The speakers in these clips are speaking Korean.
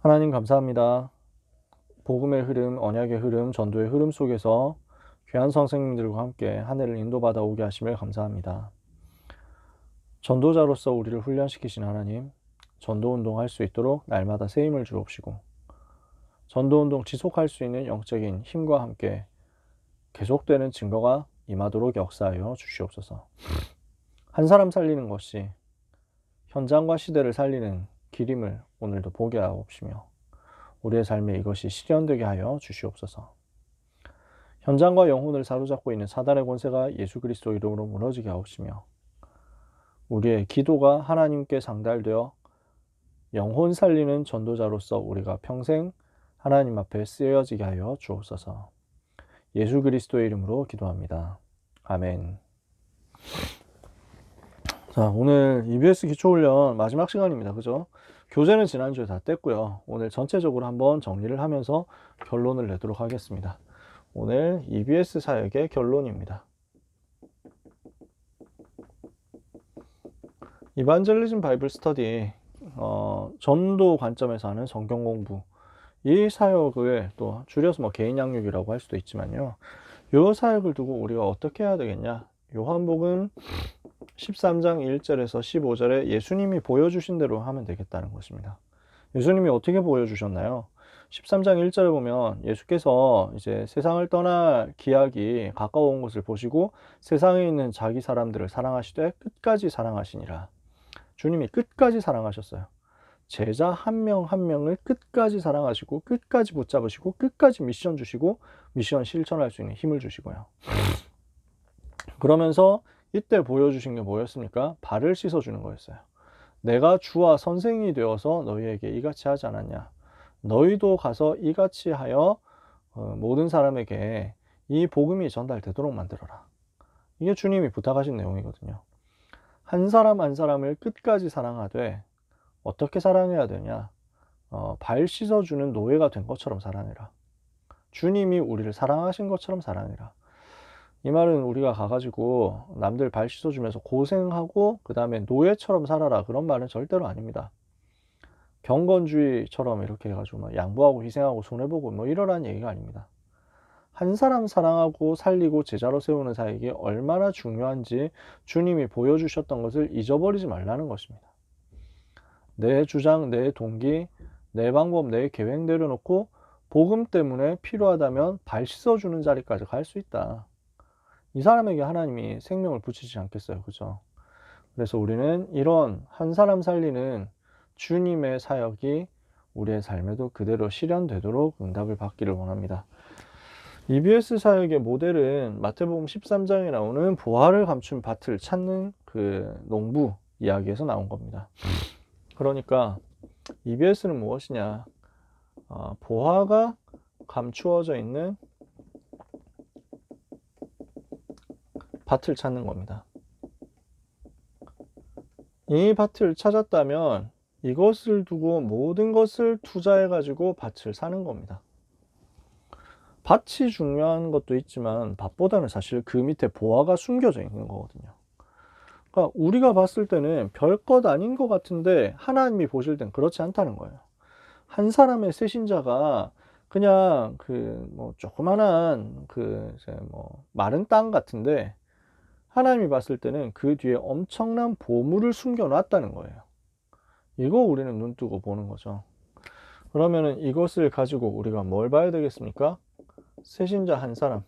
하나님 감사합니다. 복음의 흐름, 언약의 흐름, 전도의 흐름 속에서 귀한 선생님들과 함께 한 해를 인도받아 오게 하심을 감사합니다. 전도자로서 우리를 훈련시키신 하나님, 전도운동 할 수 있도록 날마다 새 힘을 주옵시고 전도운동 지속할 수 있는 영적인 힘과 함께 계속되는 증거가 임하도록 역사하여 주시옵소서. 한 사람 살리는 것이 현장과 시대를 살리는 길임을 오늘도 보게 하옵시며 우리의 삶에 이것이 실현되게 하여 주시옵소서. 현장과 영혼을 사로잡고 있는 사단의 권세가 예수 그리스도 이름으로 무너지게 하옵시며 우리의 기도가 하나님께 상달되어 영혼 살리는 전도자로서 우리가 평생 하나님 앞에 쓰여지게 하여 주옵소서. 예수 그리스도의 이름으로 기도합니다. 아멘. 자, 오늘 EBS 기초훈련 마지막 시간입니다. 그죠? 교재는 지난주에 다 뗐고요. 오늘 전체적으로 한번 정리를 하면서 결론을 내도록 하겠습니다. 오늘 EBS 사역의 결론입니다. 이반젤리즘 바이블 스터디, 전도 관점에서 하는 성경 공부, 이 사역을 또 줄여서 개인 양육이라고 할 수도 있지만요. 이 사역을 두고 우리가 어떻게 해야 되겠냐? 요한복음 13장 1절에서 15절에 예수님이 보여주신 대로 하면 되겠다는 것입니다. 예수님이 어떻게 보여주셨나요? 13장 1절에 보면 예수께서 이제 세상을 떠날 기약이 가까워온 것을 보시고 세상에 있는 자기 사람들을 사랑하시되 끝까지 사랑하시니라. 주님이 끝까지 사랑하셨어요. 제자 한 명 한 명을 끝까지 사랑하시고 끝까지 붙잡으시고 끝까지 미션 주시고 미션 실천할 수 있는 힘을 주시고요. 그러면서 이때 보여주신 게 뭐였습니까? 발을 씻어주는 거였어요. 내가 주와 선생이 되어서 너희에게 이같이 하지 않았냐? 너희도 가서 이같이 하여 모든 사람에게 이 복음이 전달되도록 만들어라. 이게 주님이 부탁하신 내용이거든요. 한 사람 한 사람을 끝까지 사랑하되 어떻게 사랑해야 되냐? 발 씻어주는 노예가 된 것처럼 사랑해라. 주님이 우리를 사랑하신 것처럼 사랑해라. 이 말은 우리가 가가지고 남들 발 씻어주면서 고생하고 그 다음에 노예처럼 살아라, 그런 말은 절대로 아닙니다. 경건주의처럼 이렇게 해가지고 양보하고 희생하고 손해보고 이러라는 얘기가 아닙니다. 한 사람 사랑하고 살리고 제자로 세우는 사역이 얼마나 중요한지 주님이 보여주셨던 것을 잊어버리지 말라는 것입니다. 내 주장, 내 동기, 내 방법, 내 계획 내려놓고 복음 때문에 필요하다면 발 씻어주는 자리까지 갈 수 있다. 이 사람에게 하나님이 생명을 붙이지 않겠어요. 그죠? 그래서 우리는 이런 한 사람 살리는 주님의 사역이 우리의 삶에도 그대로 실현되도록 응답을 받기를 원합니다. EBS 사역의 모델은 마태복음 13장에 나오는 보화를 감춘 밭을 찾는 그 농부 이야기에서 나온 겁니다. 그러니까 EBS는 무엇이냐? 보화가 감추어져 있는 밭을 찾는 겁니다. 이 밭을 찾았다면 이것을 두고 모든 것을 투자해가지고 밭을 사는 겁니다. 밭이 중요한 것도 있지만 밭보다는 사실 그 밑에 보화가 숨겨져 있는 거거든요. 그러니까 우리가 봤을 때는 별것 아닌 것 같은데 하나님이 보실 땐 그렇지 않다는 거예요. 한 사람의 새신자가 그냥 조그만한 마른 땅 같은데 하나님이 봤을 때는 그 뒤에 엄청난 보물을 숨겨놨다는 거예요. 이거 우리는 눈 뜨고 보는 거죠. 그러면은 이것을 가지고 우리가 뭘 봐야 되겠습니까? 새신자 한 사람,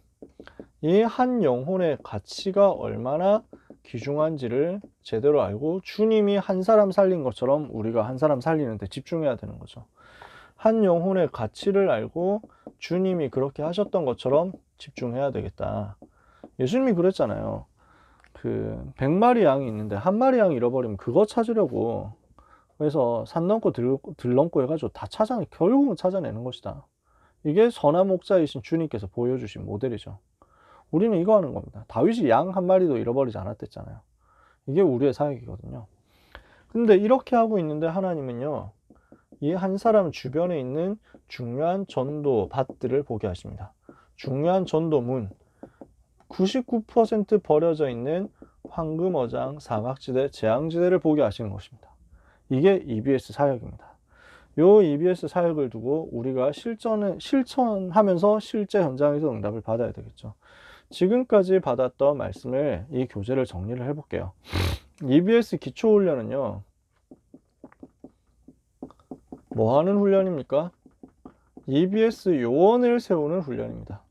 이 한 영혼의 가치가 얼마나 귀중한지를 제대로 알고 주님이 한 사람 살린 것처럼 우리가 한 사람 살리는 데 집중해야 되는 거죠. 한 영혼의 가치를 알고 주님이 그렇게 하셨던 것처럼 집중해야 되겠다. 예수님이 그랬잖아요. 100마리 양이 있는데 한 마리 양 잃어버리면 그거 찾으려고 그래서 산 넘고 들 넘고 해가지고 다 결국은 찾아내는 것이다. 이게 선한 목자이신 주님께서 보여주신 모델이죠. 우리는 이거 하는 겁니다. 다윗이 양 한 마리도 잃어버리지 않았댔잖아요. 이게 우리의 사역이거든요. 근데 이렇게 하고 있는데 하나님은요, 이 한 사람 주변에 있는 중요한 전도 밭들을 보게 하십니다. 중요한 전도문, 99% 버려져 있는 황금어장, 사각지대, 재앙지대를 보게 하시는 것입니다. 이게 EBS 사역입니다. 요 EBS 사역을 두고 우리가 실천하면서 실제 현장에서 응답을 받아야 되겠죠. 지금까지 받았던 말씀을 이 교재를 정리를 해볼게요. EBS 기초훈련은요, 뭐 하는 훈련입니까? EBS 요원을 세우는 훈련입니다.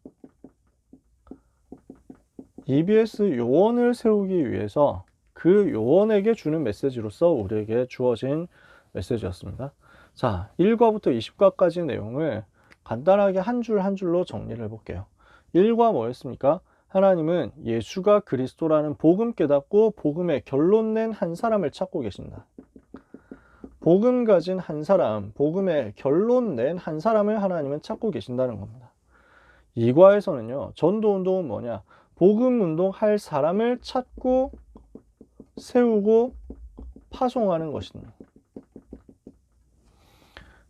EBS 요원을 세우기 위해서 그 요원에게 주는 메시지로서 우리에게 주어진 메시지였습니다. 자, 1과부터 20과까지 내용을 간단하게 한 줄 한 줄로 정리를 해볼게요. 1과 뭐였습니까? 하나님은 예수가 그리스도라는 복음 깨닫고 복음의 결론 낸 한 사람을 찾고 계십니다. 복음 가진 한 사람, 복음의 결론 낸 한 사람을 하나님은 찾고 계신다는 겁니다. 2과에서는요, 전도운동은 뭐냐? 복음운동 할 사람을 찾고 세우고 파송하는 것입니다.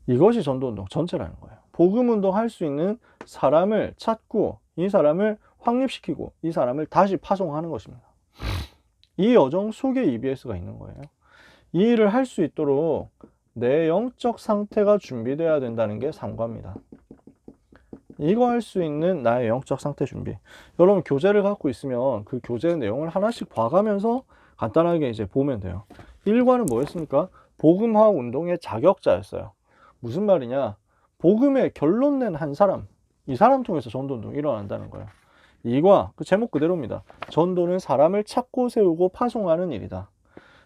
이것이 전도운동 전체라는 거예요. 복음운동 할 수 있는 사람을 찾고 이 사람을 확립시키고 이 사람을 다시 파송하는 것입니다. 이 여정 속에 EBS가 있는 거예요. 이 일을 할 수 있도록 내 영적 상태가 준비되어야 된다는 게 3과입니다. 이거 할 수 있는 나의 영적 상태 준비. 여러분 교재를 갖고 있으면 그 교재 내용을 하나씩 봐가면서 간단하게 이제 보면 돼요. 1과는 뭐였습니까? 복음화학 운동의 자격자였어요. 무슨 말이냐? 복음의 결론 낸 한 사람, 이 사람 통해서 전도운동이 일어난다는 거예요. 2과 그 제목 그대로입니다. 전도는 사람을 찾고 세우고 파송하는 일이다.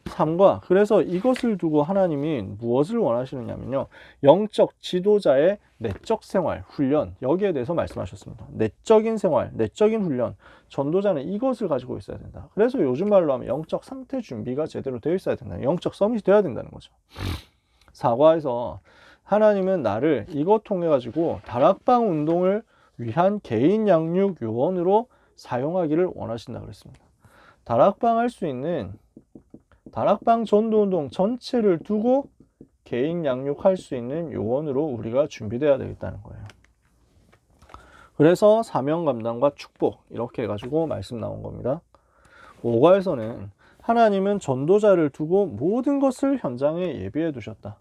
3과 그래서 이것을 두고 하나님이 무엇을 원하시느냐면요, 영적 지도자의 내적 생활, 훈련, 여기에 대해서 말씀하셨습니다. 내적인 생활, 내적인 훈련, 전도자는 이것을 가지고 있어야 된다. 그래서 요즘 말로 하면 영적 상태 준비가 제대로 되어 있어야 된다. 영적 서밋이 되어야 된다는 거죠. 4과에서 하나님은 나를 이것 통해 가지고 다락방 운동을 위한 개인 양육 요원으로 사용하기를 원하신다 그랬습니다. 다락방 할 수 있는 다락방 전도운동 전체를 두고 개인 양육할 수 있는 요원으로 우리가 준비되어야 되겠다는 거예요. 그래서 사명 감당과 축복 이렇게 해가지고 말씀 나온 겁니다. 5과에서는 하나님은 전도자를 두고 모든 것을 현장에 예비해 두셨다.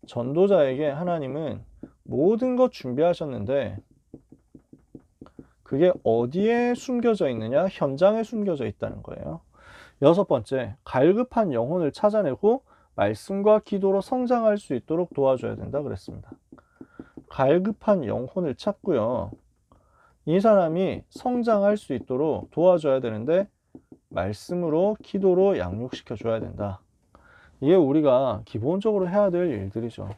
전도자에게 하나님은 모든 것 준비하셨는데 그게 어디에 숨겨져 있느냐? 현장에 숨겨져 있다는 거예요. 6번째, 갈급한 영혼을 찾아내고 말씀과 기도로 성장할 수 있도록 도와줘야 된다 그랬습니다. 갈급한 영혼을 찾고요, 이 사람이 성장할 수 있도록 도와줘야 되는데 말씀으로 기도로 양육시켜 줘야 된다. 이게 우리가 기본적으로 해야 될 일들이죠.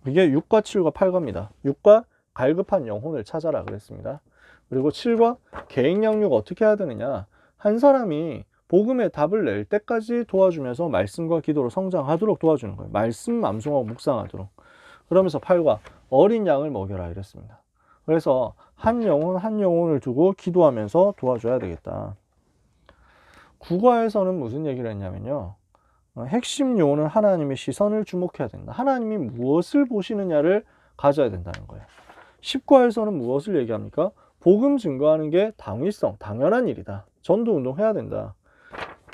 이게 6과 7과 8과입니다. 6과 갈급한 영혼을 찾아라 그랬습니다. 그리고 7과 개인 양육 어떻게 해야 되느냐? 한 사람이 복음의 답을 낼 때까지 도와주면서 말씀과 기도로 성장하도록 도와주는 거예요. 말씀 암송하고 묵상하도록. 그러면서 8과 어린 양을 먹여라 이랬습니다. 그래서 한 영혼 한 영혼을 두고 기도하면서 도와줘야 되겠다. 9과에서는 무슨 얘기를 했냐면요, 핵심 요원은 하나님의 시선을 주목해야 된다. 하나님이 무엇을 보시느냐를 가져야 된다는 거예요. 10과에서는 무엇을 얘기합니까? 복음 증거하는 게 당위성, 당연한 일이다. 전도운동 해야 된다.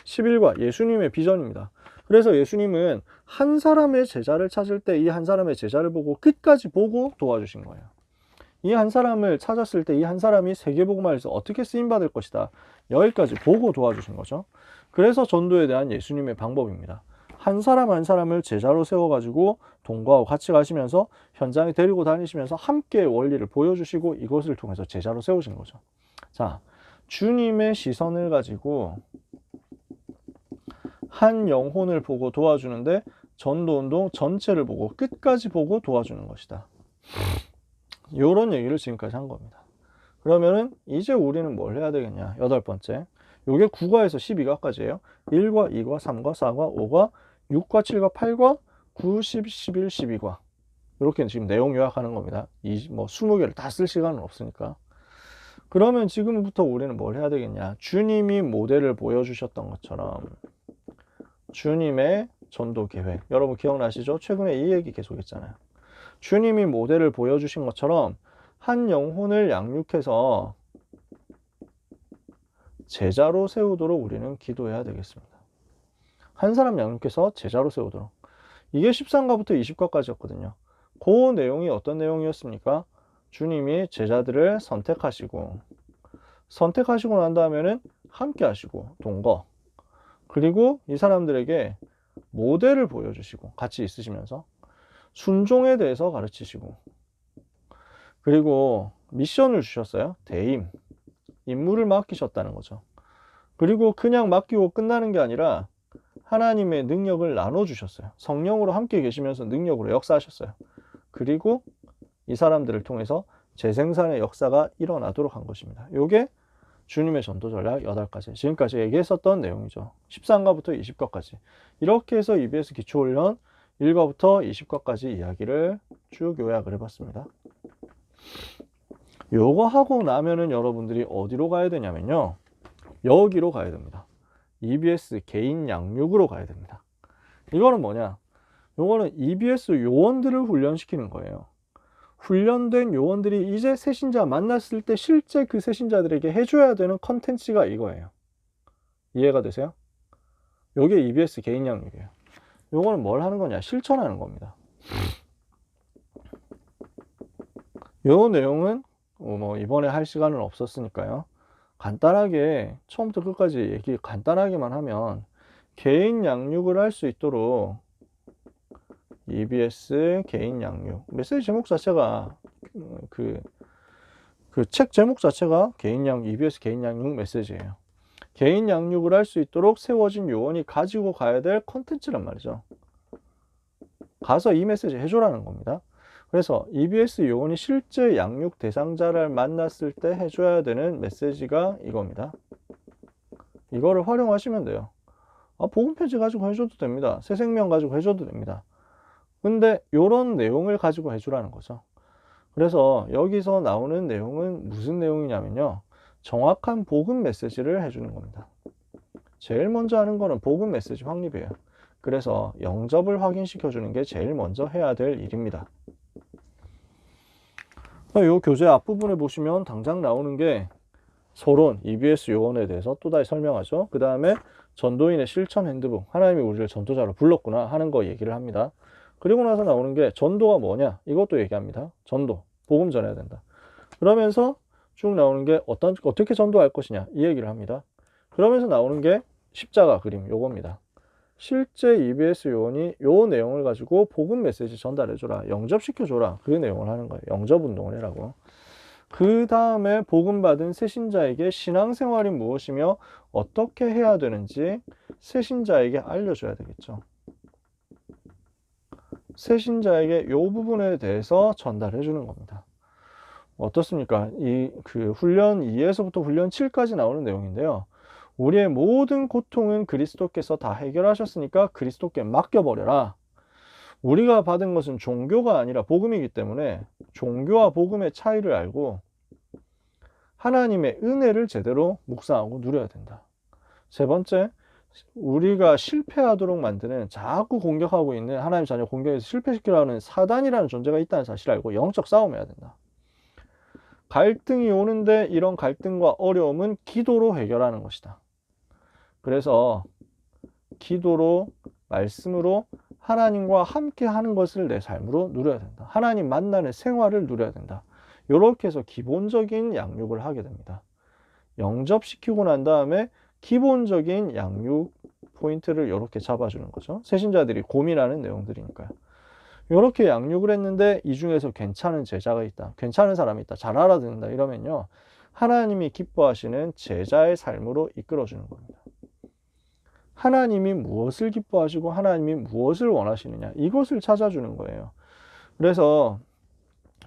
11과 예수님의 비전입니다. 그래서 예수님은 한 사람의 제자를 찾을 때 이 한 사람의 제자를 보고 끝까지 보고 도와주신 거예요. 이 한 사람을 찾았을 때 이 한 사람이 세계복음화에서 어떻게 쓰임받을 것이다. 여기까지 보고 도와주신 거죠. 그래서 전도에 대한 예수님의 방법입니다. 한 사람 한 사람을 제자로 세워가지고 동거하고 같이 가시면서 현장에 데리고 다니시면서 함께 원리를 보여주시고 이것을 통해서 제자로 세우신 거죠. 자, 주님의 시선을 가지고 한 영혼을 보고 도와주는데 전도운동 전체를 보고 끝까지 보고 도와주는 것이다. 이런 얘기를 지금까지 한 겁니다. 그러면은 이제 우리는 뭘 해야 되겠냐? 8번째. 요게 9과에서 12과까지예요. 1과, 2과, 3과, 4과, 5과, 6과, 7과, 8과, 9, 10, 11, 12과. 이렇게 지금 내용 요약하는 겁니다. 20개를 다 쓸 시간은 없으니까. 그러면 지금부터 우리는 뭘 해야 되겠냐? 주님이 모델을 보여주셨던 것처럼 주님의 전도 계획. 여러분 기억나시죠? 최근에 이 얘기 계속 했잖아요. 주님이 모델을 보여주신 것처럼 한 영혼을 양육해서 제자로 세우도록 우리는 기도해야 되겠습니다. 한 사람 양육해서 제자로 세우도록. 이게 13과부터 20과까지였거든요. 그 내용이 어떤 내용이었습니까? 주님이 제자들을 선택하시고 난 다음에는 함께 하시고 동거, 그리고 이 사람들에게 모델을 보여주시고 같이 있으시면서 순종에 대해서 가르치시고, 그리고 미션을 주셨어요. 대임, 임무를 맡기셨다는 거죠. 그리고 그냥 맡기고 끝나는 게 아니라 하나님의 능력을 나눠주셨어요. 성령으로 함께 계시면서 능력으로 역사하셨어요. 그리고 이 사람들을 통해서 재생산의 역사가 일어나도록 한 것입니다. 이게 주님의 전도 전략 8가지, 지금까지 얘기했었던 내용이죠. 13과부터 20과까지. 이렇게 해서 EBS 기초훈련 1과부터 20과까지 이야기를 쭉 요약을 해봤습니다. 요거 하고 나면은 여러분들이 어디로 가야 되냐면요, 여기로 가야 됩니다. EBS 개인 양육으로 가야 됩니다. 이거는 뭐냐? 요거는 EBS 요원들을 훈련시키는 거예요. 훈련된 요원들이 이제 새신자 만났을 때 실제 그 새신자들에게 해줘야 되는 컨텐츠가 이거예요. 이해가 되세요? 요게 EBS 개인 양육이에요. 요거는 뭘 하는 거냐? 실천하는 겁니다. 요 내용은 뭐 이번에 할 시간은 없었으니까요, 간단하게 처음부터 끝까지 얘기 간단하게만 하면, 개인 양육을 할 수 있도록 EBS 개인 양육, 메시지 제목 자체가 그 책 제목 자체가 EBS 개인 양육 메시지예요. 개인 양육을 할 수 있도록 세워진 요원이 가지고 가야 될 콘텐츠란 말이죠. 가서 이 메시지 해줘라는 겁니다. 그래서 EBS 요원이 실제 양육 대상자를 만났을 때 해줘야 되는 메시지가 이겁니다. 이거를 활용하시면 돼요. 복음편지 가지고 해줘도 됩니다. 새 생명 가지고 해줘도 됩니다. 근데 요런 내용을 가지고 해주라는 거죠. 그래서 여기서 나오는 내용은 무슨 내용이냐면요, 정확한 복음 메시지를 해주는 겁니다. 제일 먼저 하는 거는 복음 메시지 확립이에요. 그래서 영접을 확인시켜 주는 게 제일 먼저 해야 될 일입니다. 이 교재 앞부분에 보시면 당장 나오는 게 서론, EBS 요원에 대해서 또다시 설명하죠. 그 다음에 전도인의 실천 핸드북, 하나님이 우리를 전도자로 불렀구나 하는 거 얘기를 합니다. 그리고 나서 나오는 게 전도가 뭐냐, 이것도 얘기합니다. 전도, 복음 전해야 된다. 그러면서 쭉 나오는 게 어떻게 전도할 것이냐, 이 얘기를 합니다. 그러면서 나오는 게 십자가 그림, 요겁니다. 실제 EBS 요원이 요 내용을 가지고 복음 메시지 전달해줘라, 영접시켜줘라, 그 내용을 하는 거예요. 영접운동을 해라고. 그 다음에 복음 받은 새신자에게 신앙생활이 무엇이며 어떻게 해야 되는지 새신자에게 알려줘야 되겠죠. 새신자에게 요 부분에 대해서 전달해 주는 겁니다. 어떻습니까? 훈련 2에서부터 훈련 7까지 나오는 내용인데요. 우리의 모든 고통은 그리스도께서 다 해결하셨으니까 그리스도께 맡겨버려라. 우리가 받은 것은 종교가 아니라 복음이기 때문에 종교와 복음의 차이를 알고 하나님의 은혜를 제대로 묵상하고 누려야 된다. 세 번째, 우리가 실패하도록 만드는, 자꾸 공격하고 있는, 하나님 자녀 공격해서 실패시키려는 사단이라는 존재가 있다는 사실을 알고 영적 싸움해야 된다. 갈등이 오는데 이런 갈등과 어려움은 기도로 해결하는 것이다. 그래서 기도로, 말씀으로 하나님과 함께 하는 것을 내 삶으로 누려야 된다. 하나님 만나는 생활을 누려야 된다. 이렇게 해서 기본적인 양육을 하게 됩니다. 영접시키고 난 다음에 기본적인 양육 포인트를 이렇게 잡아주는 거죠. 새신자들이 고민하는 내용들이니까요. 이렇게 양육을 했는데 이 중에서 괜찮은 제자가 있다, 괜찮은 사람이 있다, 잘 알아듣는다 이러면요, 하나님이 기뻐하시는 제자의 삶으로 이끌어주는 겁니다. 하나님이 무엇을 기뻐하시고 하나님이 무엇을 원하시느냐, 이것을 찾아주는 거예요. 그래서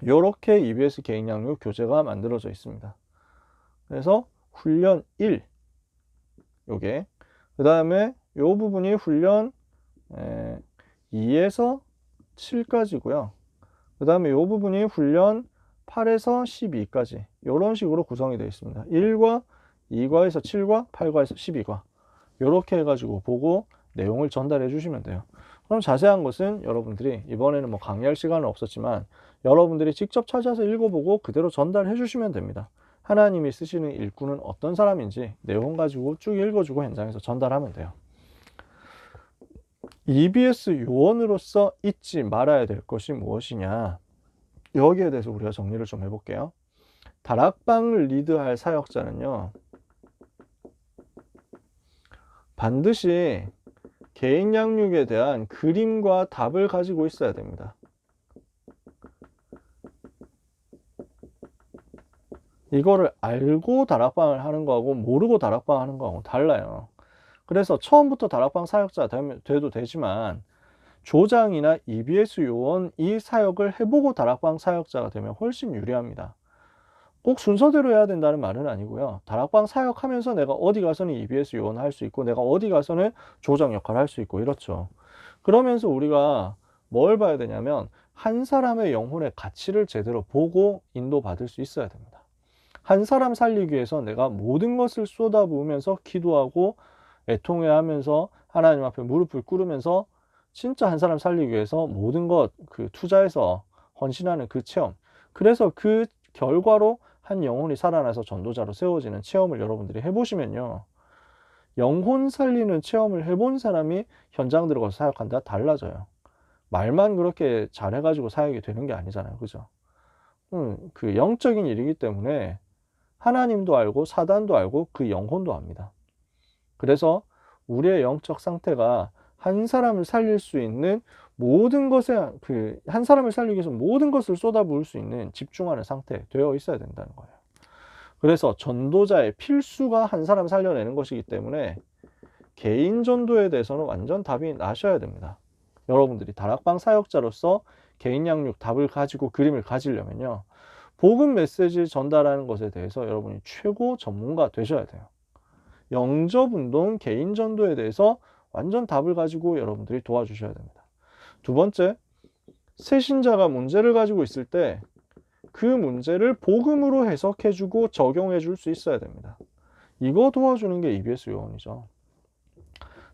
이렇게 EBS 개인 양육 교재가 만들어져 있습니다. 그래서 훈련 1, 요게, 그 다음에 요 부분이 훈련 2에서 7까지고요. 그 다음에 요 부분이 훈련 8에서 12까지 이런 식으로 구성이 되어 있습니다. 1과 2과에서 7과 8과에서 12과 이렇게 해가지고 보고 내용을 전달해 주시면 돼요. 그럼 자세한 것은 여러분들이 이번에는 뭐 강의할 시간은 없었지만 여러분들이 직접 찾아서 읽어보고 그대로 전달해 주시면 됩니다. 하나님이 쓰시는 일꾼은 어떤 사람인지 내용 가지고 쭉 읽어주고 현장에서 전달하면 돼요. EBS 요원으로서 잊지 말아야 될 것이 무엇이냐? 여기에 대해서 우리가 정리를 좀 해볼게요. 다락방을 리드할 사역자는요, 반드시 개인 양육에 대한 그림과 답을 가지고 있어야 됩니다. 이거를 알고 다락방을 하는 거하고 모르고 다락방 하는 거하고 달라요. 그래서 처음부터 다락방 사역자 돼도 되지만 조장이나 EBS 요원 이 사역을 해보고 다락방 사역자가 되면 훨씬 유리합니다. 꼭 순서대로 해야 된다는 말은 아니고요. 다락방 사역하면서 내가 어디 가서는 EBS 요원을 할 수 있고 내가 어디 가서는 조장 역할을 할 수 있고 이렇죠. 그러면서 우리가 뭘 봐야 되냐면 한 사람의 영혼의 가치를 제대로 보고 인도받을 수 있어야 됩니다. 한 사람 살리기 위해서 내가 모든 것을 쏟아부으면서 기도하고 애통해하면서 하나님 앞에 무릎을 꿇으면서 진짜 한 사람 살리기 위해서 모든 것 투자해서 헌신하는 그 체험, 그래서 그 결과로 한 영혼이 살아나서 전도자로 세워지는 체험을 여러분들이 해보시면요, 영혼 살리는 체험을 해본 사람이 현장 들어가서 사역한다 달라져요. 말만 그렇게 잘해가지고 사역이 되는 게 아니잖아요, 그죠? 그 영적인 일이기 때문에 하나님도 알고 사단도 알고 그 영혼도 압니다. 그래서 우리의 영적 상태가 한 사람을 살릴 수 있는 모든 것에 한 사람을 살리기 위해서 모든 것을 쏟아부을 수 있는 집중하는 상태 되어 있어야 된다는 거예요. 그래서 전도자의 필수가 한 사람 살려내는 것이기 때문에 개인 전도에 대해서는 완전 답이 나셔야 됩니다. 여러분들이 다락방 사역자로서 개인 양육 답을 가지고 그림을 가지려면요, 복음 메시지 전달하는 것에 대해서 여러분이 최고 전문가 되셔야 돼요. 영접운동, 개인 전도에 대해서 완전 답을 가지고 여러분들이 도와주셔야 됩니다. 두 번째, 새신자가 문제를 가지고 있을 때 그 문제를 복음으로 해석해주고 적용해줄 수 있어야 됩니다. 이거 도와주는 게 EBS 요원이죠.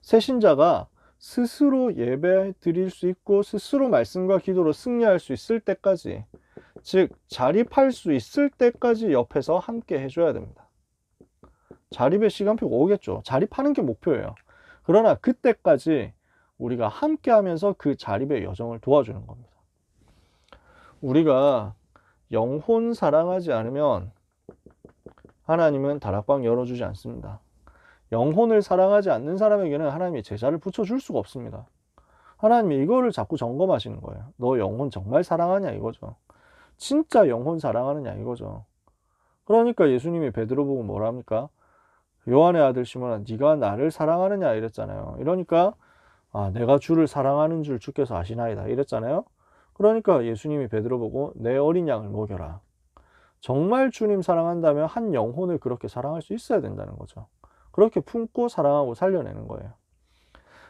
새신자가 스스로 예배 드릴 수 있고 스스로 말씀과 기도로 승리할 수 있을 때까지, 즉 자립할 수 있을 때까지 옆에서 함께 해줘야 됩니다. 자립의 시간표가 오겠죠. 자립하는 게 목표예요. 그러나 그때까지 우리가 함께 하면서 그 자립의 여정을 도와주는 겁니다. 우리가 영혼 사랑하지 않으면 하나님은 다락방 열어주지 않습니다. 영혼을 사랑하지 않는 사람에게는 하나님이 제자를 붙여줄 수가 없습니다. 하나님이 이거를 자꾸 점검하시는 거예요. 너 영혼 정말 사랑하냐 이거죠. 진짜 영혼 사랑하느냐 이거죠. 그러니까 예수님이 베드로 보고 뭐라 합니까? 요한의 아들 시몬아, 네가 나를 사랑하느냐 이랬잖아요. 이러니까 내가 주를 사랑하는 줄 주께서 아시나이다 이랬잖아요. 그러니까 예수님이 베드로 보고 내 어린 양을 먹여라. 정말 주님 사랑한다면 한 영혼을 그렇게 사랑할 수 있어야 된다는 거죠. 그렇게 품고 사랑하고 살려내는 거예요.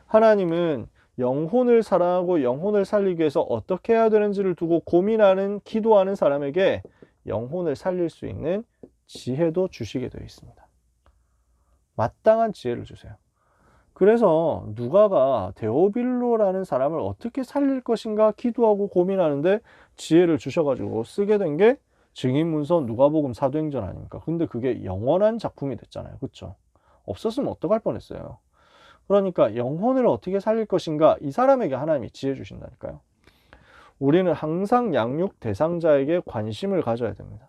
하나님은 영혼을 사랑하고 영혼을 살리기 위해서 어떻게 해야 되는지를 두고 고민하는, 기도하는 사람에게 영혼을 살릴 수 있는 지혜도 주시게 되어 있습니다. 마땅한 지혜를 주세요. 그래서 누가가 데오빌로라는 사람을 어떻게 살릴 것인가 기도하고 고민하는데 지혜를 주셔가지고 쓰게 된 게 증인문서, 누가복음, 사도행전 아닙니까? 근데 그게 영원한 작품이 됐잖아요. 그쵸? 없었으면 어떡할 뻔했어요. 그러니까 영혼을 어떻게 살릴 것인가, 이 사람에게 하나님이 지혜 주신다니까요. 우리는 항상 양육 대상자에게 관심을 가져야 됩니다.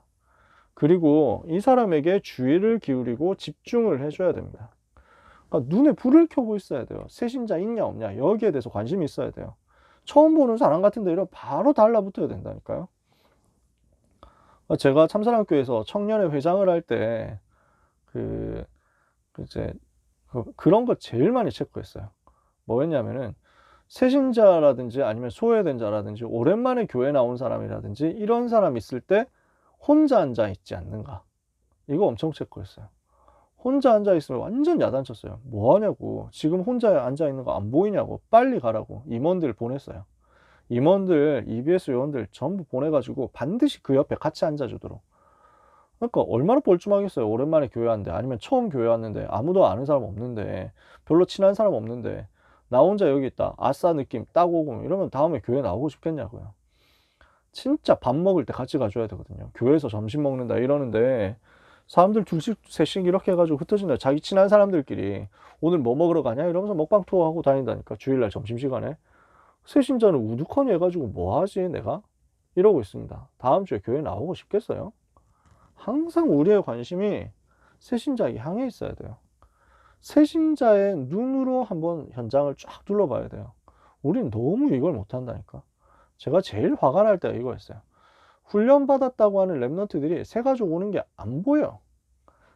그리고 이 사람에게 주의를 기울이고 집중을 해줘야 됩니다. 그러니까 눈에 불을 켜고 있어야 돼요. 새신자 있냐 없냐 여기에 대해서 관심이 있어야 돼요. 처음 보는 사람 같은데 이러면 바로 달라붙어야 된다니까요. 제가 참사랑교회에서 청년회 회장을 할 때 그런 거 제일 많이 체크했어요. 뭐였냐면은 새신자라든지 아니면 소외된 자라든지 오랜만에 교회 나온 사람이라든지 이런 사람 있을 때 혼자 앉아 있지 않는가, 이거 엄청 체크했어요. 혼자 앉아 있으면 완전 야단쳤어요. 뭐 하냐고, 지금 혼자 앉아 있는 거 안 보이냐고, 빨리 가라고 임원들 보냈어요. 임원들, EBS 요원들 전부 보내가지고 반드시 그 옆에 같이 앉아주도록. 그러니까 얼마나 뻘쭘하겠어요. 오랜만에 교회 왔는데, 아니면 처음 교회 왔는데 아무도 아는 사람 없는데, 별로 친한 사람 없는데 나 혼자 여기 있다, 아싸 느낌 딱 오고 이러면 다음에 교회 나오고 싶겠냐고요. 진짜 밥 먹을 때 같이 가줘야 되거든요. 교회에서 점심 먹는다 이러는데 사람들 둘씩 셋씩 이렇게 해가지고 흩어진다. 자기 친한 사람들끼리 오늘 뭐 먹으러 가냐 이러면서 먹방 투어하고 다닌다니까. 주일날 점심시간에. 새신자는 우두커니 해가지고 뭐 하지 내가? 이러고 있습니다. 다음 주에 교회 나오고 싶겠어요? 항상 우리의 관심이 새신자에게 향해 있어야 돼요. 새신자의 눈으로 한번 현장을 쫙 둘러봐야 돼요. 우린 너무 이걸 못한다니까. 제가 제일 화가 날 때가 이거였어요. 훈련받았다고 하는 랩런트들이 새가족 오는 게 안 보여.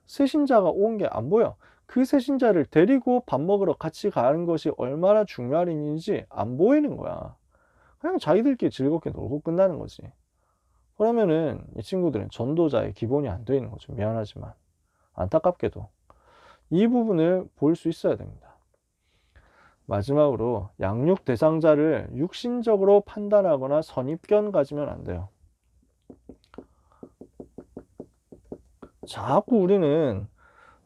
새신자가 온 게 안 보여. 그 새신자를 데리고 밥 먹으러 같이 가는 것이 얼마나 중요한 일인지 안 보이는 거야. 그냥 자기들끼리 즐겁게 놀고 끝나는 거지. 그러면은 이 친구들은 전도자의 기본이 안 돼 있는 거죠. 미안하지만. 안타깝게도. 이 부분을 볼 수 있어야 됩니다. 마지막으로 양육 대상자를 육신적으로 판단하거나 선입견 가지면 안 돼요. 자꾸 우리는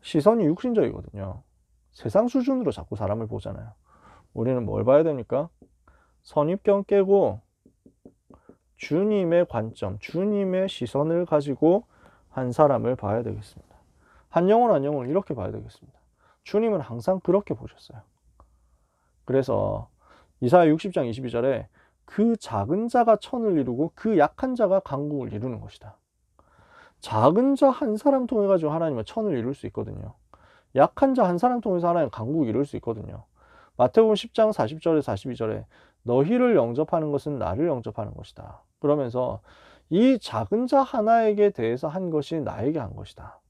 시선이 육신적이거든요. 세상 수준으로 자꾸 사람을 보잖아요. 우리는 뭘 봐야 됩니까? 선입견 깨고 주님의 관점, 주님의 시선을 가지고 한 사람을 봐야 되겠습니다. 한 영혼 이렇게 봐야 되겠습니다. 주님은 항상 그렇게 보셨어요. 그래서 이사야 60장 22절에 그 작은 자가 천을 이루고 그 약한 자가 강국을 이루는 것이다. 작은 자 한 사람 통해 가지고 하나님은 천을 이룰 수 있거든요. 약한 자 한 사람 통해서 하나님 강국을 이룰 수 있거든요. 마태복음 10장 40절에 42절에 너희를 영접하는 것은 나를 영접하는 것이다. 그러면서 이 작은 자 하나에게 대해서 한 것이 나에게 한 것이다.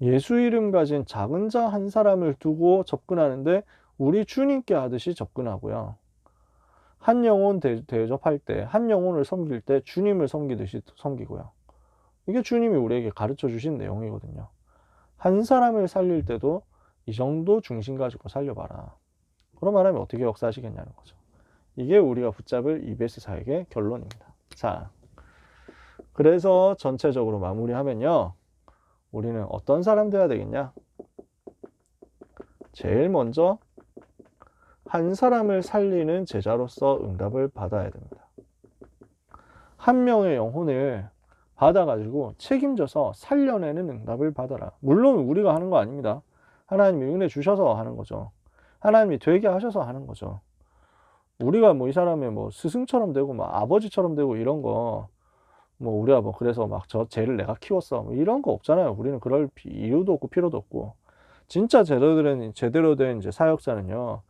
예수 이름 가진 작은 자 한 사람을 두고 접근하는데 우리 주님께 하듯이 접근하고요. 한 영혼 대접할 때, 한 영혼을 섬길 때 주님을 섬기듯이 섬기고요. 이게 주님이 우리에게 가르쳐 주신 내용이거든요. 한 사람을 살릴 때도 이 정도 중심 가지고 살려봐라. 그럼 하나님 어떻게 역사하시겠냐는 거죠. 이게 우리가 붙잡을 EBS 사역의 결론입니다. 자, 그래서 전체적으로 마무리하면요. 우리는 어떤 사람 돼야 되겠냐? 제일 먼저 한 사람을 살리는 제자로서 응답을 받아야 됩니다. 한 명의 영혼을 받아가지고 책임져서 살려내는 응답을 받아라. 물론 우리가 하는 거 아닙니다. 하나님이 은혜 주셔서 하는 거죠. 하나님이 되게 하셔서 하는 거죠. 우리가 뭐 이 사람의 뭐 스승처럼 되고 뭐 아버지처럼 되고 이런 거 뭐 우리가 뭐 그래서 막 쟤를 내가 키웠어 뭐 이런 거 없잖아요. 우리는 그럴 이유도 없고 필요도 없고. 진짜 제대로 된 이제 사역자는요.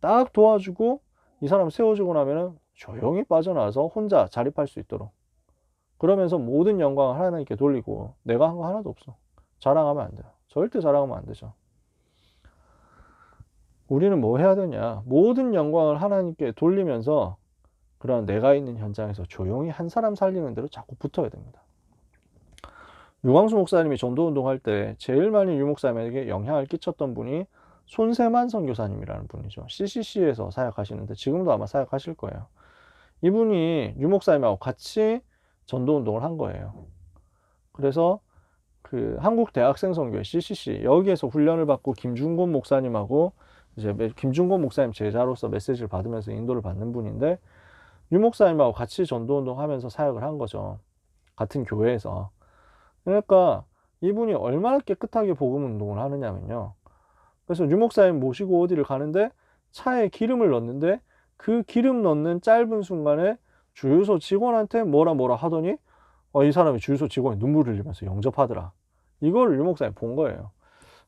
딱 도와주고 이 사람 세워주고 나면은 조용히 빠져나와서 혼자 자립할 수 있도록. 그러면서 모든 영광을 하나님께 돌리고 내가 한 거 하나도 없어. 자랑하면 안 돼요. 절대 자랑하면 안 되죠. 우리는 뭐 해야 되냐? 모든 영광을 하나님께 돌리면서 그런 내가 있는 현장에서 조용히 한 사람 살리는 대로 자꾸 붙어야 됩니다. 유광수 목사님이 전도운동 할 때 제일 많이 유 목사님에게 영향을 끼쳤던 분이 손세만 선교사님이라는 분이죠. CCC에서 사역하시는데 지금도 아마 사역하실 거예요. 이분이 유 목사님하고 같이 전도운동을 한 거예요. 그래서 그 한국대학생선교회 CCC 여기에서 훈련을 받고 김중곤 목사님하고 이제 김중곤 목사님 제자로서 메시지를 받으면서 인도를 받는 분인데 유 목사님하고 같이 전도운동 하면서 사역을 한 거죠. 같은 교회에서. 그러니까 이분이 얼마나 깨끗하게 복음 운동을 하느냐면요. 그래서 유 목사님 모시고 어디를 가는데 차에 기름을 넣는데 그 기름 넣는 짧은 순간에 주유소 직원한테 뭐라 하더니 이 사람이 주유소 직원이 눈물을 흘리면서 영접하더라. 이걸 유 목사님 본 거예요.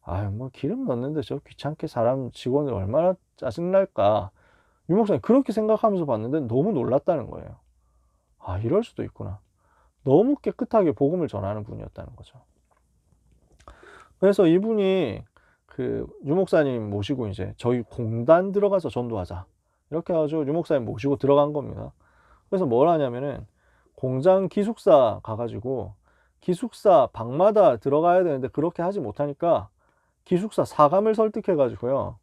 아유 뭐 기름 넣는데 저 귀찮게 사람 직원이 얼마나 짜증날까. 유 목사님 그렇게 생각하면서 봤는데 너무 놀랐다는 거예요. 아 이럴 수도 있구나. 너무 깨끗하게 복음을 전하는 분이었다는 거죠. 그래서 이분이 그 유 목사님 모시고 이제 저희 공단 들어가서 전도하자 이렇게 해가지고 유 목사님 모시고 들어간 겁니다. 그래서 뭘 하냐면은 공장 기숙사 가가지고 기숙사 방마다 들어가야 되는데 그렇게 하지 못하니까 기숙사 사감을 설득해가지고요.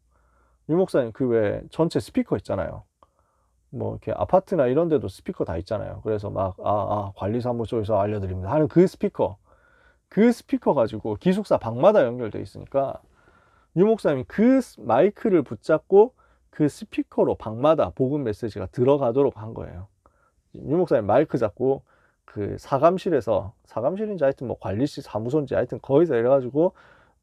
유 목사님 그 외에 전체 스피커 있잖아요. 뭐 이렇게 아파트나 이런 데도 스피커 다 있잖아요. 그래서 막 관리사무소에서 알려드립니다 하는 그 스피커 가지고 기숙사 방마다 연결돼 있으니까 유 목사님이 그 마이크를 붙잡고 그 스피커로 방마다 복음 메시지가 들어가도록 한 거예요. 유 목사님 마이크 잡고 그 사감실인지 하여튼 뭐 관리실 사무소인지 하여튼 거기서 이래가지고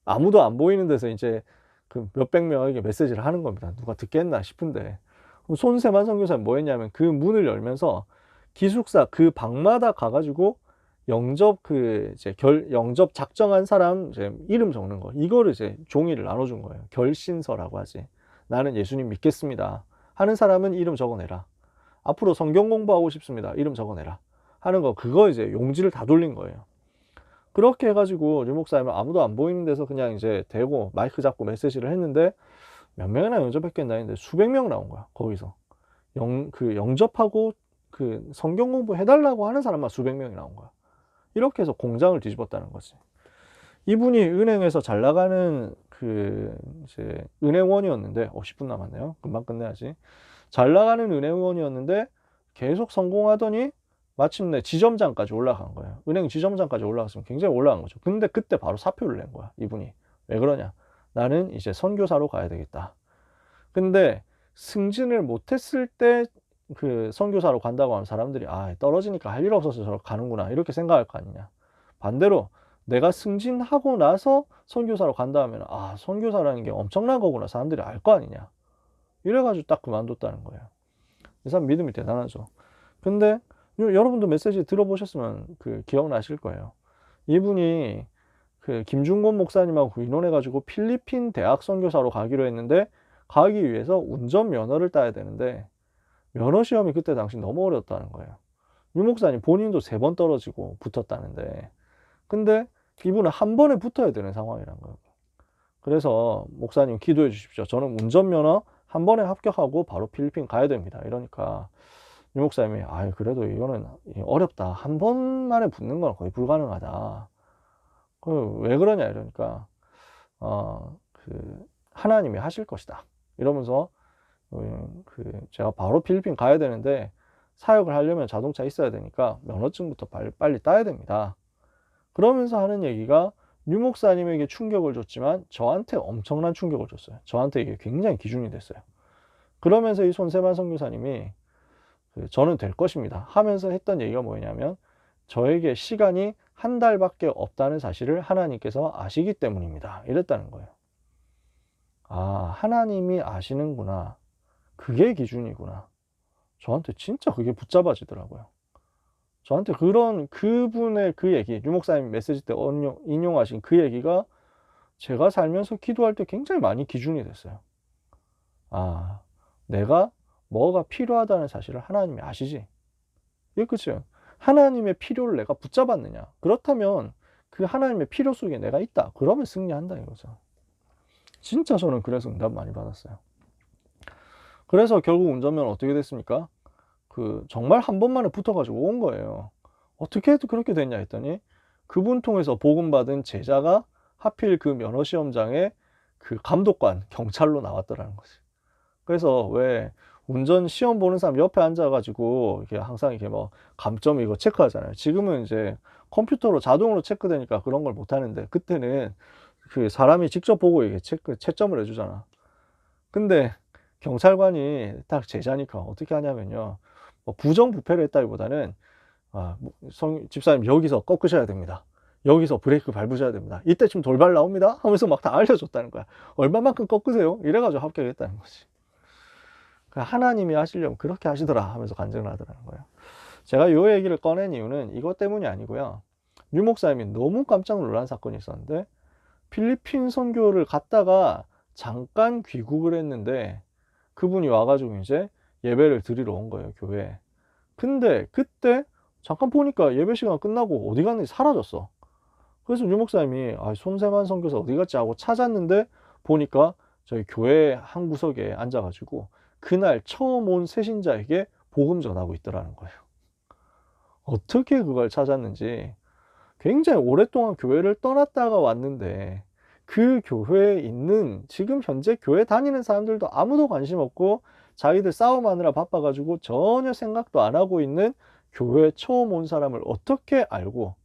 아무도 안 보이는 데서 이제 그 몇백 명에게 메시지를 하는 겁니다. 누가 듣겠나 싶은데. 그럼 손세만 선교사는 뭐 했냐면 그 문을 열면서 기숙사 그 방마다 가가지고 영접 작정한 사람 이제 이름 적는 거. 이거를 이제 종이를 나눠준 거예요. 결신서라고 하지. 나는 예수님 믿겠습니다 하는 사람은 이름 적어내라. 앞으로 성경 공부하고 싶습니다. 이름 적어내라. 하는 거. 그거 이제 용지를 다 돌린 거예요. 그렇게 해가지고 류목사님은 아무도 안 보이는 데서 그냥 이제 대고 마이크 잡고 메시지를 했는데 몇 명이나 영접했겠나 했는데 수백 명 나온 거야. 거기서 영접하고 그 성경 공부 해달라고 하는 사람만 수백 명이 나온 거야. 이렇게 해서 공장을 뒤집었다는 거지. 이분이 은행에서 잘 나가는 그 이제 은행원이었는데 10분 남았네요. 금방 끝내야지. 잘 나가는 은행원이었는데 계속 성공하더니 마침내 지점장까지 올라간 거예요. 은행 지점장까지 올라갔으면 굉장히 올라간 거죠. 근데 그때 바로 사표를 낸 거야. 이분이. 왜 그러냐? 나는 이제 선교사로 가야 되겠다. 근데 승진을 못했을 때 그 선교사로 간다고 하는 사람들이 떨어지니까 할 일 없어서 저렇게 가는구나 이렇게 생각할 거 아니냐. 반대로 내가 승진하고 나서 선교사로 간다 하면 선교사라는 게 엄청난 거구나 사람들이 알 거 아니냐. 이래가지고 딱 그만뒀다는 거예요. 이 사람 믿음이 대단하죠. 근데 여러분도 메시지 들어보셨으면 그 기억나실 거예요. 이분이 그 김중곤 목사님하고 의논해가지고 필리핀 대학 선교사로 가기로 했는데 가기 위해서 운전면허를 따야 되는데 면허 시험이 그때 당시 너무 어려웠다는 거예요. 유 목사님 본인도 3번 떨어지고 붙었다는데 근데 이분은 한 번에 붙어야 되는 상황이란 거예요. 그래서 목사님 기도해 주십시오. 저는 운전면허 한 번에 합격하고 바로 필리핀 가야 됩니다. 이러니까 유 목사님이 그래도 이거는 어렵다. 한 번만에 붙는 건 거의 불가능하다. 왜 그러냐 이러니까 하나님이 하실 것이다. 이러면서 제가 바로 필리핀 가야 되는데 사역을 하려면 자동차 있어야 되니까 면허증부터 빨리 따야 됩니다. 그러면서 하는 얘기가 유 목사님에게 충격을 줬지만 저한테 엄청난 충격을 줬어요. 저한테 이게 굉장히 기준이 됐어요. 그러면서 이 손세만 선교사님이 저는 될 것입니다 하면서 했던 얘기가 뭐냐면 저에게 시간이 한 달밖에 없다는 사실을 하나님께서 아시기 때문입니다. 이랬다는 거예요. 하나님이 아시는구나. 그게 기준이구나. 저한테 진짜 그게 붙잡아지더라고요. 저한테 그분의 그 얘기, 유 목사님 메시지 때 인용하신 그 얘기가 제가 살면서 기도할 때 굉장히 많이 기준이 됐어요. 내가 뭐가 필요하다는 사실을 하나님이 아시지. 이게 끝이에요. 하나님의 필요를 내가 붙잡았느냐. 그렇다면 그 하나님의 필요 속에 내가 있다. 그러면 승리한다 이거죠. 진짜 저는 그래서 응답 많이 받았어요. 그래서 결국 운전면허 어떻게 됐습니까? 정말 한 번만에 붙어가지고 온 거예요. 어떻게 해도 그렇게 됐냐 했더니 그분 통해서 복음받은 제자가 하필 그 면허시험장에 그 감독관 경찰로 나왔더라는 거지. 그래서 왜 운전 시험 보는 사람 옆에 앉아가지고 이렇게 항상 이렇게 뭐 감점 이거 체크하잖아요. 지금은 이제 컴퓨터로 자동으로 체크되니까 그런 걸 못하는데 그때는 그 사람이 직접 보고 이게 채점을 해주잖아. 근데 경찰관이 딱 제자니까 어떻게 하냐면요. 부정부패를 했다기보다는 집사님 여기서 꺾으셔야 됩니다. 여기서 브레이크 밟으셔야 됩니다. 이때쯤 돌발 나옵니다 하면서 막 다 알려줬다는 거야. 얼마만큼 꺾으세요? 이래가지고 합격했다는 거지. 하나님이 하시려면 그렇게 하시더라 하면서 간증을 하더라는 거예요. 제가 이 얘기를 꺼낸 이유는 이것 때문이 아니고요. 유 목사님이 너무 깜짝 놀란 사건이 있었는데 필리핀 선교를 갔다가 잠깐 귀국을 했는데 그분이 와가지고 이제 예배를 드리러 온 거예요, 교회에. 근데 그때 잠깐 보니까 예배 시간 끝나고 어디 갔는지 사라졌어. 그래서 유 목사님이 손세만 선교사 어디 갔지 하고 찾았는데 보니까 저희 교회 한 구석에 앉아가지고 그날 처음 온 새신자에게 복음 전하고 있더라는 거예요. 어떻게 그걸 찾았는지. 굉장히 오랫동안 교회를 떠났다가 왔는데 그 교회에 있는 지금 현재 교회 다니는 사람들도 아무도 관심 없고 자기들 싸움하느라 바빠가지고 전혀 생각도 안 하고 있는 교회에 처음 온 사람을 어떻게 알고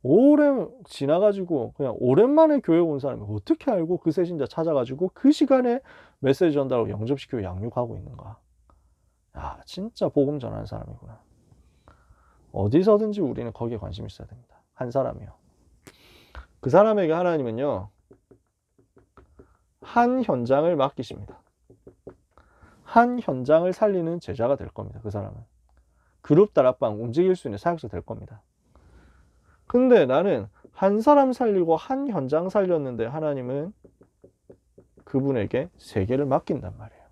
오래 지나가지고 그냥 오랜만에 교회 온 사람이 어떻게 알고 그 새신자 찾아가지고 그 시간에 메시지 전달하고 영접시키고 양육하고 있는가. 진짜 복음 전하는 사람이구나. 어디서든지 우리는 거기에 관심이 있어야 됩니다. 한 사람이요. 그 사람에게 하나님은요, 한 현장을 맡기십니다. 한 현장을 살리는 제자가 될 겁니다. 그 사람은. 그룹 다락방 움직일 수 있는 사역자 될 겁니다. 근데 나는 한 사람 살리고 한 현장 살렸는데 하나님은 그분에게 세계를 맡긴단 말이에요.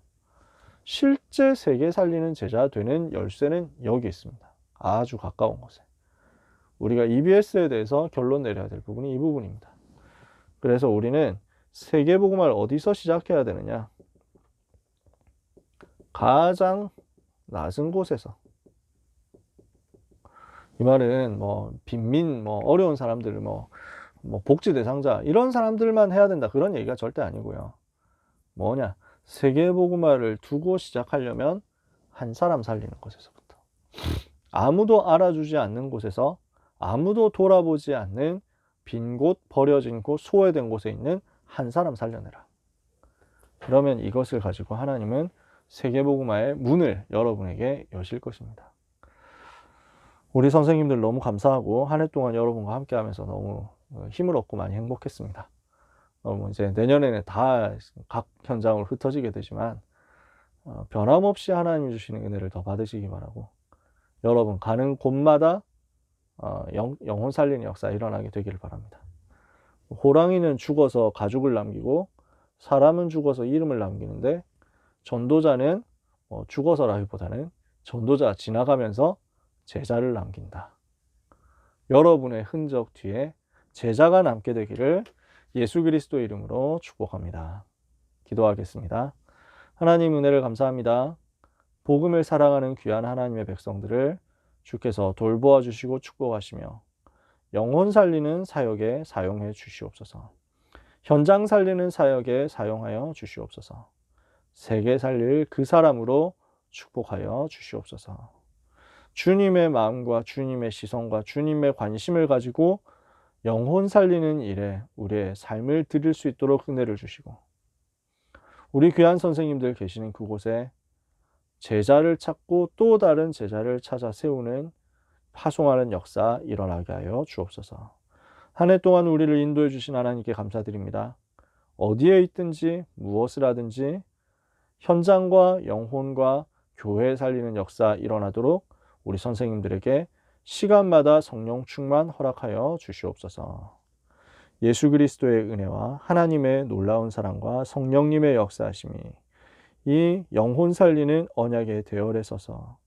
실제 세계 살리는 제자 되는 열쇠는 여기 있습니다. 아주 가까운 곳에. 우리가 EBS에 대해서 결론 내려야 될 부분이 이 부분입니다. 그래서 우리는 세계복음을 어디서 시작해야 되느냐? 가장 낮은 곳에서. 이 말은 빈민, 어려운 사람들, 복지 대상자 이런 사람들만 해야 된다 그런 얘기가 절대 아니고요. 뭐냐? 세계복음화를 두고 시작하려면 한 사람 살리는 곳에서부터. 아무도 알아주지 않는 곳에서, 아무도 돌아보지 않는 빈 곳, 버려진 곳, 소외된 곳에 있는 한 사람 살려내라. 그러면 이것을 가지고 하나님은 세계복음화의 문을 여러분에게 여실 것입니다. 우리 선생님들 너무 감사하고 한 해 동안 여러분과 함께 하면서 너무 힘을 얻고 많이 행복했습니다. 이제 내년에는 다 각 현장으로 흩어지게 되지만 변함없이 하나님이 주시는 은혜를 더 받으시기 바라고, 여러분 가는 곳마다 영혼 살리는 역사 일어나게 되기를 바랍니다. 호랑이는 죽어서 가죽을 남기고 사람은 죽어서 이름을 남기는데, 전도자는 죽어서라기보다는 전도자 지나가면서 제자를 남긴다. 여러분의 흔적 뒤에 제자가 남게 되기를 예수 그리스도의 이름으로 축복합니다. 기도하겠습니다. 하나님 은혜를 감사합니다. 복음을 사랑하는 귀한 하나님의 백성들을 주께서 돌보아 주시고 축복하시며 영혼 살리는 사역에 사용해 주시옵소서. 현장 살리는 사역에 사용하여 주시옵소서. 세계 살릴 그 사람으로 축복하여 주시옵소서. 주님의 마음과 주님의 시선과 주님의 관심을 가지고 영혼 살리는 일에 우리의 삶을 드릴 수 있도록 은혜를 주시고, 우리 귀한 선생님들 계시는 그곳에 제자를 찾고 또 다른 제자를 찾아 세우는 파송하는 역사 일어나게 하여 주옵소서. 한 해 동안 우리를 인도해 주신 하나님께 감사드립니다. 어디에 있든지 무엇을 하든지 현장과 영혼과 교회 살리는 역사 일어나도록 우리 선생님들에게 시간마다 성령 충만 허락하여 주시옵소서. 예수 그리스도의 은혜와 하나님의 놀라운 사랑과 성령님의 역사하심이 이 영혼 살리는 언약의 대열에 서서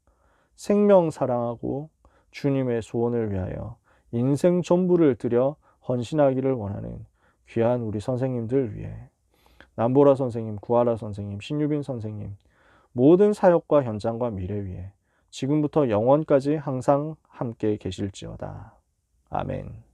생명 사랑하고 주님의 소원을 위하여 인생 전부를 들여 헌신하기를 원하는 귀한 우리 선생님들 위해, 남보라 선생님, 구하라 선생님, 신유빈 선생님, 모든 사역과 현장과 미래 위에 지금부터 영원까지 항상 함께 계실지어다. 아멘.